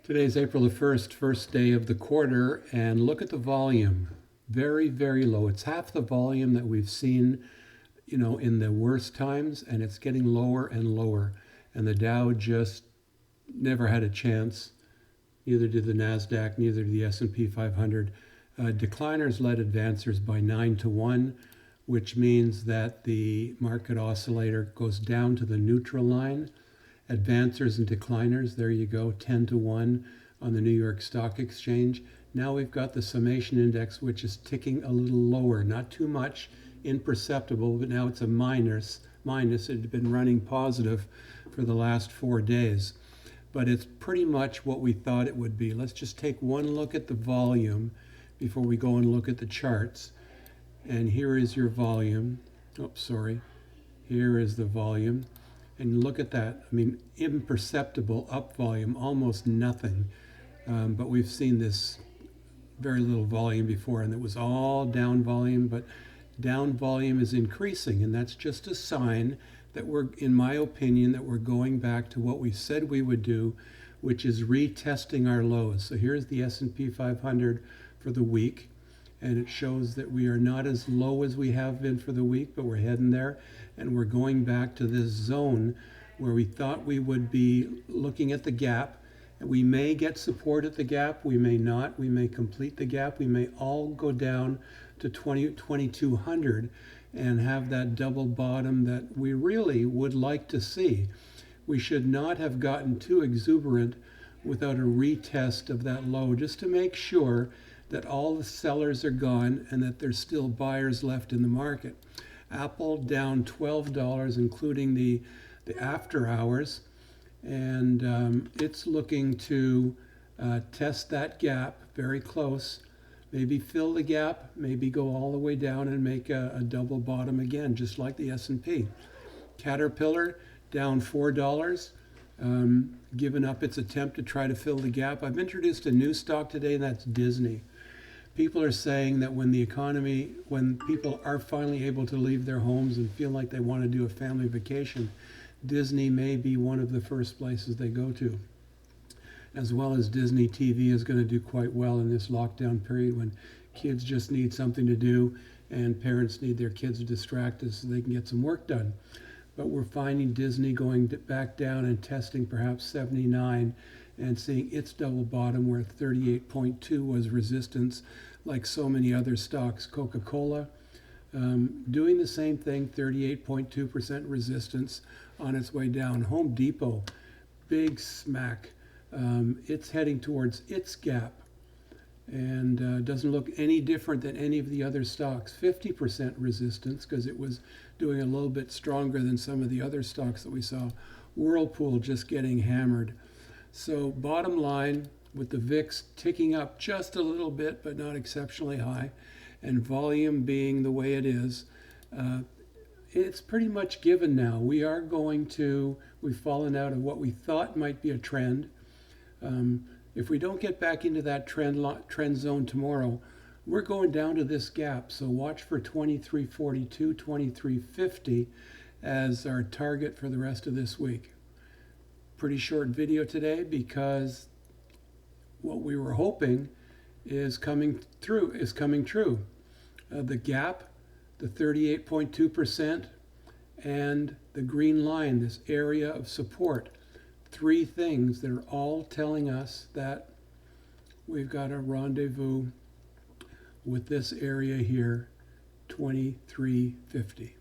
Today's April the 1st, first day of the quarter, and look at the volume. Very, very low. It's half the volume that we've seen, in the worst times, and it's getting lower and lower. And the Dow just never had a chance. Neither did the NASDAQ, neither did the S&P 500. Decliners led advancers by 9-1, which means that the market oscillator goes down to the neutral line. Advancers and decliners, there you go, 10-1 on the New York Stock Exchange. Now we've got the summation index, which is ticking a little lower, not too much, imperceptible, but now it's a minus. It had been running positive for the last 4 days, but it's pretty much what we thought it would be. Let's just take one look at the volume before we go and look at the charts. And here is your volume. Here is the volume. And look at that. I mean, imperceptible up volume, almost nothing. But we've seen this very little volume before, and it was all down volume, but down volume is increasing, and that's just a sign that we're, in my opinion, that we're going back to what we said we would do, which is retesting our lows. So here's the S&P 500 for the week, and it shows that we are not as low as we have been for the week, but we're heading there, and we're going back to this zone where we thought we would be looking at the gap. And we may get support at the gap, we may not, we may complete the gap, we may all go down to 2200 and have that double bottom that we really would like to see. We should not have gotten too exuberant without a retest of that low, just to make sure that all the sellers are gone and that there's still buyers left in the market. Apple down $12, including the after hours, and it's looking to test that gap very close, maybe fill the gap, maybe go all the way down and make a double bottom again, just like the S&P. Caterpillar down $4, giving up its attempt to try to fill the gap. I've introduced a new stock today, and that's Disney. People are saying that when people are finally able to leave their homes and feel like they want to do a family vacation, Disney may be one of the first places they go to. As well as Disney TV is going to do quite well in this lockdown period when kids just need something to do and parents need their kids distracted so they can get some work done. But we're finding Disney going back down and testing perhaps 79 and seeing its double bottom where 38.2 was resistance, like so many other stocks. Coca-Cola doing the same thing, 38.2% resistance on its way down. Home Depot, big smack. It's heading towards its gap and doesn't look any different than any of the other stocks. 50% resistance because it was doing a little bit stronger than some of the other stocks that we saw. Whirlpool just getting hammered. So bottom line, with the VIX ticking up just a little bit but not exceptionally high, and volume being the way it is, it's pretty much given now. We've fallen out of what we thought might be a trend. If we don't get back into that trend zone tomorrow, we're going down to this gap. So watch for 2342, 2350 as our target for the rest of this week. Pretty short video today because what we were hoping is coming true. The gap, the 38.2%, and the green line, this area of support. 3 things that are all telling us that we've got a rendezvous with this area here, 2350.